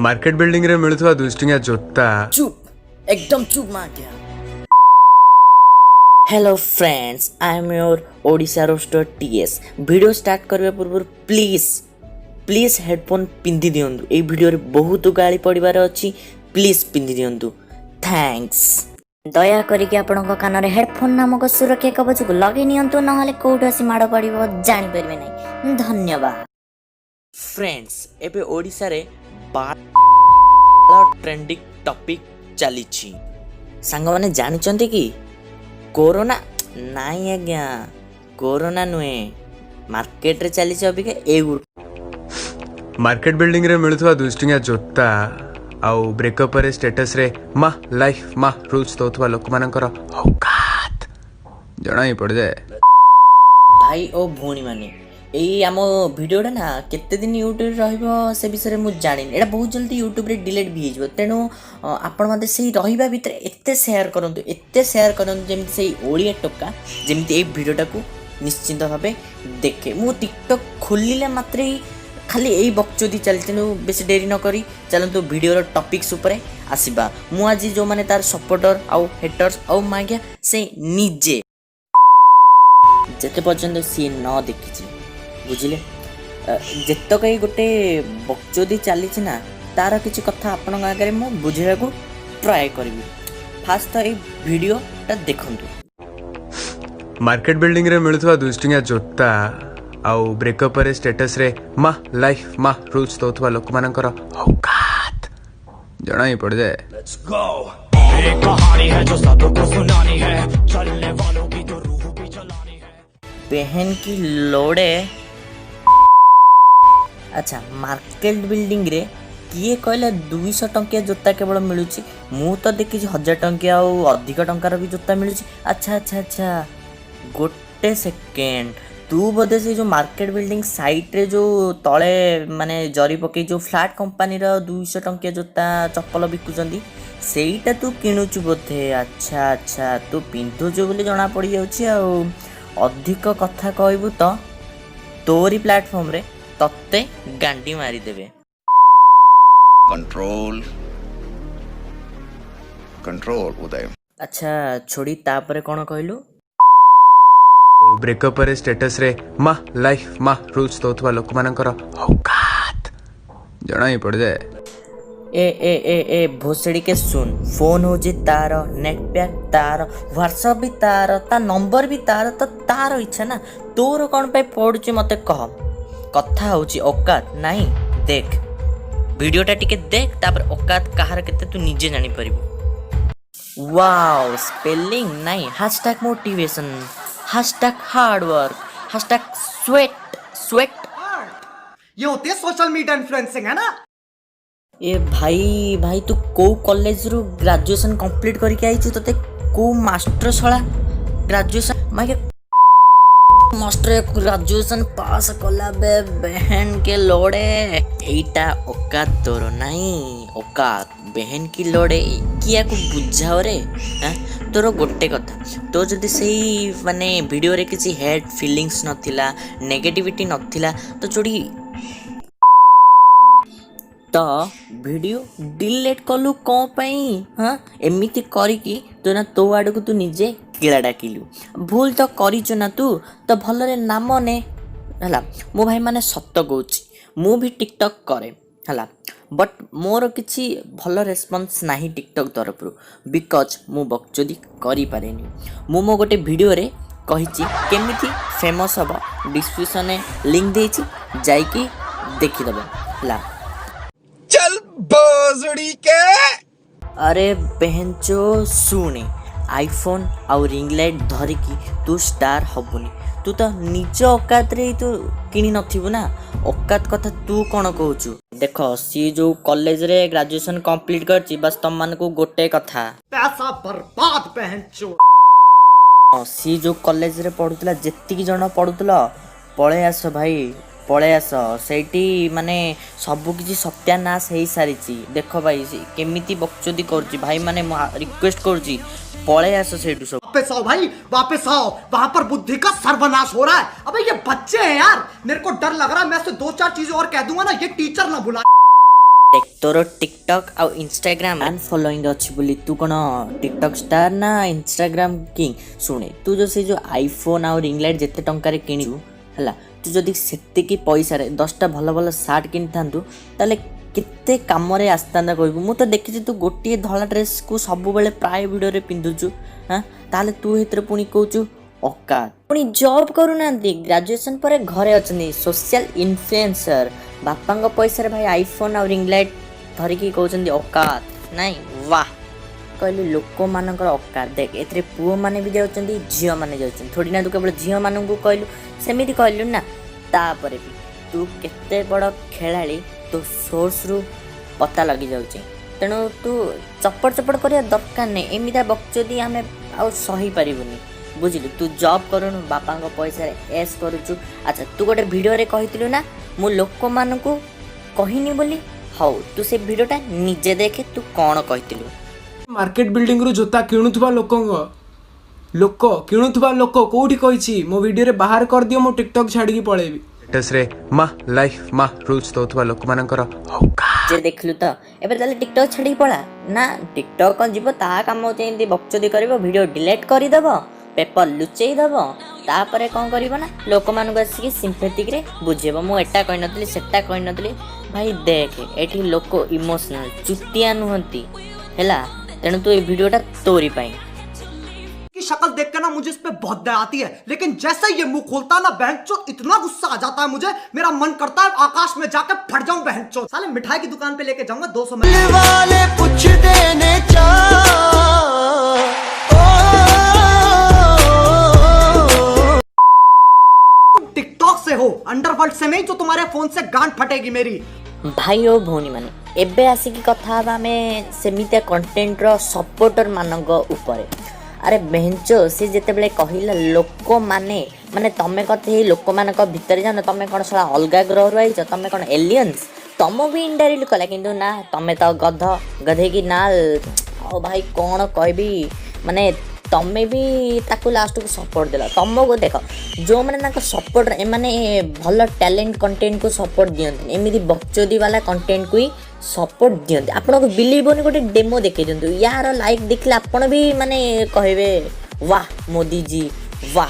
Market building रे मिलुथवा 2 टंकिया जोता चुप एकदम चुप मार गया। Hello friends, I am your Odisha roaster TS. Video start करबा पूर्व प्लीज हेडफोन पिंधि दियंतु। ए वीडियो रे बहुत गाली पड़िबार अछि, प्लीज पिंधि दियंतु। थैंक्स। दया करिके आपणक कान रे हेडफोन नामक सुरक्षा कवच को लगे नियंतु, नहले कोउठ आसी माड़ पड़िबो जानि परिबे नै। धन्यवाद। फ्रेंड्स, एबे ओडिशा रे ट्रेंडिंग टॉपिक चली छी। सांग माने जानिचंती कि कोरोना नाई आज्ञा, कोरोना नुए मार्केट रे चली अबिके ए मार्केट बिल्डिंग रे मिलुथवा 2 टंकिया जोता आउ ब्रेकअप रे स्टेटस रे मा लाइफ मा रूल्स दोथवा लोक मानकर औकात जणाई पड़ जाए। भाई ओ भौणी माने एई आम वीडियोटा ना केते दिन यूट्यूब रहिबो से विषय मु जानिनी। एटा बहुत जल्दी यूट्यूब रे डिलीट भी हो, तेणु आपण मते सेही रहिबा भितर एते शेयर करंतु जेमति सेही ओडिया टोका जेमति एई वीडियोटा को निश्चिंत भाबे देखे। मु टिकटॉक खोलिले मात्र खाली एई बकचोदी चली, तेणु बेसी देरी न करी चलंतु वीडियोर टॉपिक्स उपरे आसीबा। मु आज जो माने तार सपोर्टर आउ हेटर्स आउ मागिया से निजे जेते पर्यंत सी न देखिछि बुझिले, जेतक गोटे बकचोदी चली ना तार किसी कथा आपण आगे मु बुझे को ट्राए करी। फास्ट तो ये वीडियोटा देखंतु। मार्केट बिल्डिंग रे मिलुथवा 2 टंकिया जोता आउ ब्रेकअप रे स्टेटस रे मा लाइफ मा रूल्स दोथवा लोक मानकर औकात जणाई पड़ जाए। Let's go. एक कहानी है जो सबको सुनानी है, चलने वालों की तो रूह भी जलानी है। बहन की लोड़े। अच्छा, मार्केट बिल्डिंग रे किए कहले 200 टंकिया जोता केवल मिलूची? मु तो देखी 1000 टंकिया और अधिक टंकार भी जोता मिलूची। अच्छा गोटे सेकेंड, तू बोधे से जो मार्केट बिल्डिंग साइट रे जो तले माने जरी पकई जो फ्लैट कंपनी रो 200 टंकिया जोता चप्पल बिकुचंदी सेईटा तू किणुचु बोधे। अच्छा तू पिंधुचु बोली जना पड़ी जाउची। आ अधिक कथा कहबू तो तोरी प्लेटफॉर्म रे तत्ते गांडी मारी देवे। कंट्रोल उदय। अच्छा छोड़ी तापरे कौन कहलु? ब्रेकअप रे स्टेटस रे मा लाइफ मा रूल्स दोथवा लोक मानकर औकात जणाई पड़ जाए। ए भोसड़ी के सुन, फोन हो जे तार, नेट पैक तार, व्हाट्सएप भी तार, ता नंबर भी तार, तो तार इच्छा ना, तोर कौन पे पड़ुची मते कह। कथा होची औकात नहीं। देख वीडियोटा टिके देख, तापर औकात कहार केते तू निजे जानी परिबो। वाओ स्पेलिंग नहीं, hashtag motivation, hashtag hard work, hashtag sweat. ये होती है सोशल मीडिया इन्फ्लुएंसिंग, है ना? ए भाई तू को कॉलेज रू ग्रेजुएशन कंप्लीट करके आइछु? तते को मास्टर छला ग्रेजुएशन माके मास्टर ग्रेजुएशन पास कला बे बहन के लोड़े। एटा औकात तोर नहीं, औकात बहन की लोड़े किया को बुझाओ रे। तोर गोटे कथा, तो जदि सही माने वीडियो रे किसी हेड फीलिंग्स नथिला, नेगेटिविटी नथिला, तो जोड़ी तो वीडियो डिलीट कलु कौन पाई? हाँ एमिति करिकी तो ना तो आड़ को तू निजे किड़ा डाकिलु। भूल तो करिछु ना तू, तो भलरे नाम ने हला। मो भाई माने सत्य कहूची, मु भी टिकटॉक करे हला, बट मोर किछि भल रेस्पॉन्स नाही टिकटॉक तरफ रु, बिकॉज मु बकचोदी करि पारेनी। मु मो गोटे वीडियो रे कहिछि केमिति फेमस हबो, डिस्क्रिप्शन में लिंक देछि, जाइकी देखि दबो हला। चल बजड़ी के। अरे बहनचो सुने, आईफोन आउ रिंग लाइट धरिकी तू स्टार हबुनी। तू तो निज औकात रे तू किनी नथिबु ना, औकात कथा तू कौन कहूचु? देखो सी जो कॉलेज रे ग्रेजुएशन कंप्लीट करची, बस तुम मान को गोटे कथा पैसा बर्बाद बहनचो। सी जो कॉलेज रे पढुतला, जेतिकी जण पढुतला, पळे आस भाई पळे आस। सेठी माने सबु किछि सत्यानाश हेई सारिची। देखो भाई केमिति बकचोदी करची भाई, माने रिक्वेस्ट करची पळे आस सेठू सब। वापस आओ भाई, वापस आओ। वहां पर बुद्धि का सर्वनाश हो रहा है। अबे ये बच्चे हैं यार, मेरे को डर लग रहा है मैं से 2-4 चीजें और कह दूंगा ना, ये टीचर ना बुला। देख तोर टिकटक आउ इंस्टाग्राम फैन फॉलोइंग अच्छी बोली तू कौन टिकटक स्टार ना इंस्टाग्राम किंग शुणे तू जो से जो आईफोन आउ रिंग लाइट जिते टंकार किणु है तू जदि सेतिकी पैसा 10टा भल भल सार्ट किनी थांतु ताले केते काम रे आस्ताना कहबू मु तो देखी तू गोटे धला ड्रेस को सब बेले प्राय वीडियो रे पिंधुचु हाँ ताले तू हेतरे पुणी कहूचु औकात पुणी जॉब करूना ग्रेजुएशन पर घरे अच्छे सोशल इन्फ्लुएंसर बापा पैसा रे भाई आईफोन और रिंग लाइट धरिकी कहते औकात नाई वाह कहलु लोक मानकर औकात देख ए पुओ मैंने भी जाऊँ झील मैंने जाऊँ थोड़ी ना तू केवल झील मान कहलु सेमती कहलु ना तापर भी तू केते बड़ खेलाड़ी तो सोर्स रु पता लगी जाऊँ तेणु तू चपड़ चपड़ करिया दरकार नहीं एमिता बक्चदी आम आ सही पारिबुनी बुझिलु तू जॉब करूनु बापा पैसा एस करुचु अच्छा तू गोटे वीडियो रे कहितलु ना मु लोक मानकु कहिनी बोली हौ तू से वीडियोटा निजे देखे तू कौन कहितलु मार्केट बिल्डिंग रु जोता किणुथुबा लोक किणुथुबा लोक कोठी कहिछि मो वीडियो रे बाहर कर दियो मो टिकटॉक छाड़ी की पळेबी स्टेटस रे मा लाइफ मा रूल्स दोथुबा लोक मानकर औकात जे देखलु त एबे ताले टिकटॉक छाड़ी पळा ना टिकटॉक जीव ता काम होते एंती बक्चदी करबो वीडियो डिलीट करि देबो पेपर लुचेई देबो तापर कौन करिवो ना लोक मानक आसिक सिंपैथिक रे बुझेबो मु एटा कहि नतली सेटा कहि नतली भाई देख एठी लोक इमोशनल चुतिया नुहंती हैला तेणु तू ए वीडियोटा तोरी पाई की शक्ल देख के ना मुझे इस पे बहुत दया आती है, लेकिन जैसे ये मुंह खोलता है ना बहनचो इतना गुस्सा आ जाता है मुझे, मेरा मन करता है आकाश में जाकर फट जाऊं बहनचो। साले मिठाई की दुकान पे लेके जाऊंगा 200 में वाले कुछ देने तुम टिकटॉक से हो, अंडरवर्ल्ड से नहीं, जो तुम्हारे फोन से गांठ फटेगी मेरी। भाई ओ भौणी माने एबे आसिकी कथा आमे सेमितिया कंटेंट रो सपोर्टर मानक ऊपर अरे बेंचो सी जिते बेले कहिला लोक माने माने तमे कथे लोक मानक भीतर जानो तमे कोन सला अलगा ग्रह रही छ तमे कोन एलियंस तम भी इनडायरेक्टली कला किंतु ना तमे तो गध गधे की ना ओ भाई कोन कहबी माने तमे भी ताकू लास्ट को सपोर्ट देला तुमको देख जो मैंने ना सपोर्ट ए माने भल टैलेंट कंटेंट को सपोर्ट दियंती एमिदी बकचोदी वाला कंटेंट को ही सपोर्ट दियंती आपन को बिलीव होनी गोटे डेमो देखे दियंतु यार लाइक देखले आपन भी माने कहबे वाह मोदी जी वाह।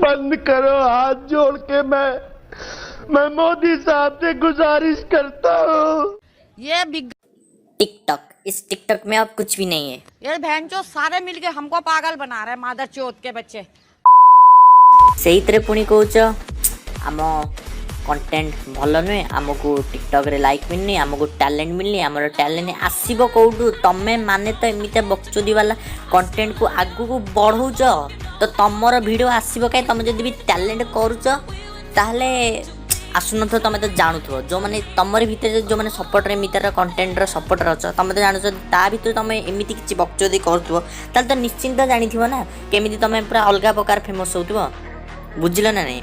बंद करो हाथ जोड़ के मैं मोदी साहब से गुजारिश करता हूँ। ये बिग टिकटॉक इस टिकटॉक में अब कुछ भी नहीं है यार बहनचोद सारे मिलके हमको पागल बना रहे हैं मादर चोद के बच्चे। सेई तरे पुणी कहूच आम कंटेंट भल नुहे आमको टिकटॉक रे लाइक मिलनी आमको टैलेंट मिलनी आमर टैलेंट आसीबो कोउटू तमे माने तो एमिते बकचोदी वाला कंटेंट को आगु को बढ़ौच तो तमर वीडियो आसीबो काई तमे जदी भी टैलेंट करूच ताहले आसुन तो तुम तो जानू जो मैंने तुमर भितर जो मैंने सपोर्टर मितर कंटेंट सपोर्टर अच्छ तुम तो जानू ता भर तुम एमती किसी बकचोदी कर तो निश्चिंत जानी ना केमी तुम पूरा अलग प्रकार फेमस हो बुझल ना नहीं।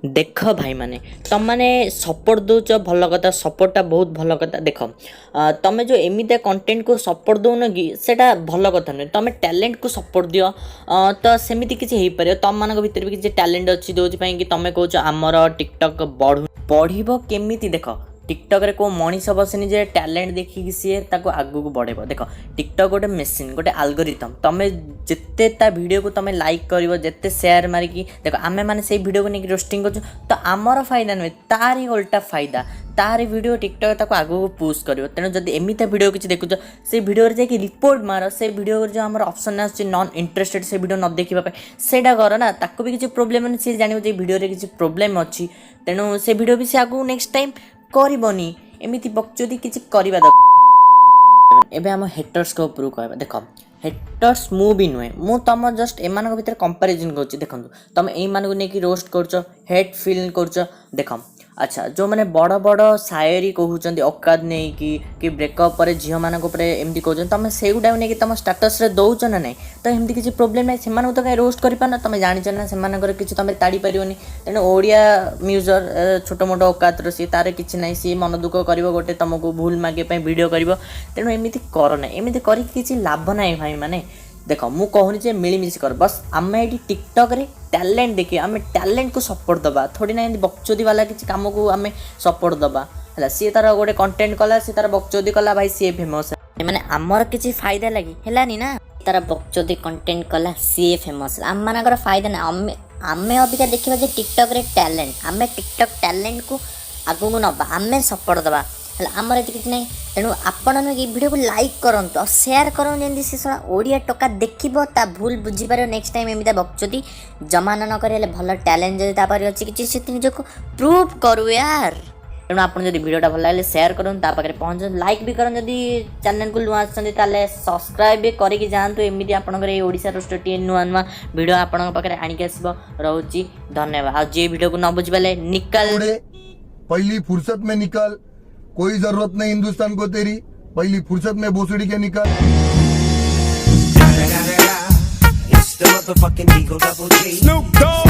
देख भाई माने तुम मैंने सपोर्ट दौच भल कथा सपोर्टा बहुत भल कथा देख तुम जो एमितिया कंटेंट को सपोर्ट दौन कि सेटा भल कथा नुहे तुम टैलेंट को सपोर्ट दियो तो सेमिति किसी हो पार तुम मान भर भी किसी टैलेंट अच्छी जो कि तुम कौच आमर टिकटॉक बढ़ केमिति देख टिकटॉक रे को मनीष बसनी जे टैलेंट देखिकी सी ताको आगू को बढ़ेबो देख टिकटॉक गोटे मेसीन गोटे एल्गोरिथम तमे जिते ता वीडियो को तमे लाइक करिवो जिते शेयर मारिकी देख आमे माने से वीडियो को नहीं रोस्टिंग करछु तो आमर फायदा नुहे तारी उल्टा फायदा तार वीडियो टिकटॉक ताको आगू को पुश करिवो तेनो जदी एमिता वीडियो किछि देखुछ से वीडियो रे जाके रिपोर्ट मारो से वीडियो जो हमर ऑप्शन आछि नॉन इंटरेस्टेड से वीडियो न देखिबा पे सेडा कर ना ताको भी किछि प्रॉब्लम नै से जानिबो जे वीडियो रे किछि प्रॉब्लम अछि तेनो से वीडियो भी से आगू नेक्स्ट टाइम करबनी एमिति बकचोदी किछि करबा दरकार। एबे हम हेटर्स को ऊपर कहबा देख हेटर्स मु भी नुहे मु तुम जस्ट एमान भीतर कंपैरिजन करछि देखंतु तुम एई मान को नै कि रोस्ट करछो हेट फील करछो देख अच्छा जो मैंने बड़ बड़ शायरी कहउचंदी औकात नहीं कि ब्रेकअप पर झील मानक ऊपर एमती कहउचन तुम से गुडा नहीं कि तुम स्टेटस रे दउच ना नहीं तो एमती किसी प्रॉब्लम नहीं से तो कहीं रोस्ट कर पार तुम जानिच ना से किसी तुम ताड़ी पारिबनी तेणु ओडिया म्यूजर छोट मोट औकात सी तार किसी ना सी मन दुख कर गोटे तुमको भूल मागे वीडियो कर तेणु एमती कर ना एमती कर किसी लाभ ना भाई माने देख मु कहूनी जे मिलमिशि कर बस आम ये टिकटक रे टैलेंट देखिए आम टैलेंट को सपोर्ट दबा थोड़ी ना बकचोदी वाला किसी काम को आम सपोर्ट दबा है सी तार गोटे कंटेंट कला सी तार बकचोदी कला भाई सी फेमस माने आमर किसी फायदा लगी हेलानी ना तार बकचोदी कंटेंट कला सी फेमस आम मानकर फायदा ना आमे अबिका देखिबा जे टिकटक रे टैलेंट आमे टिकटक टैलेंट को आगु को नबा आमे सपोर्ट दबा आमर ये किसी ना तेणु आपण वीडियो को लाइक करंतु और शेयर करूँ जमी से सारा ओडिया टका देखिबो ता भूल बुझीपार नेक्स्ट टाइम एमती बकचोदी जमाना न करे भल टैलेंट जदि तापर अच्छी किसी से निजको प्रूव करू यार तेणु आप वीडियोटा भल लगे शेयर करूँ पाखे पहुँच लाइक भी करूँ जदि चैनल को नुआ आते सब्सक्राइब भी करके जातु एमती आपंकर ये ओडिशा रोस्टर नुआ नुआ वीडियो आपण पाखे आणिक आसो रोची धन्यवाद आ जे वीडियो को न बुझे निकल पहली फुर्सत में निकल कोई जरूरत नहीं हिंदुस्तान को तेरी पहली फुर्सत में भोसड़ी के निकल It's the motherfucking Eagle Double G. Snoop Dogg.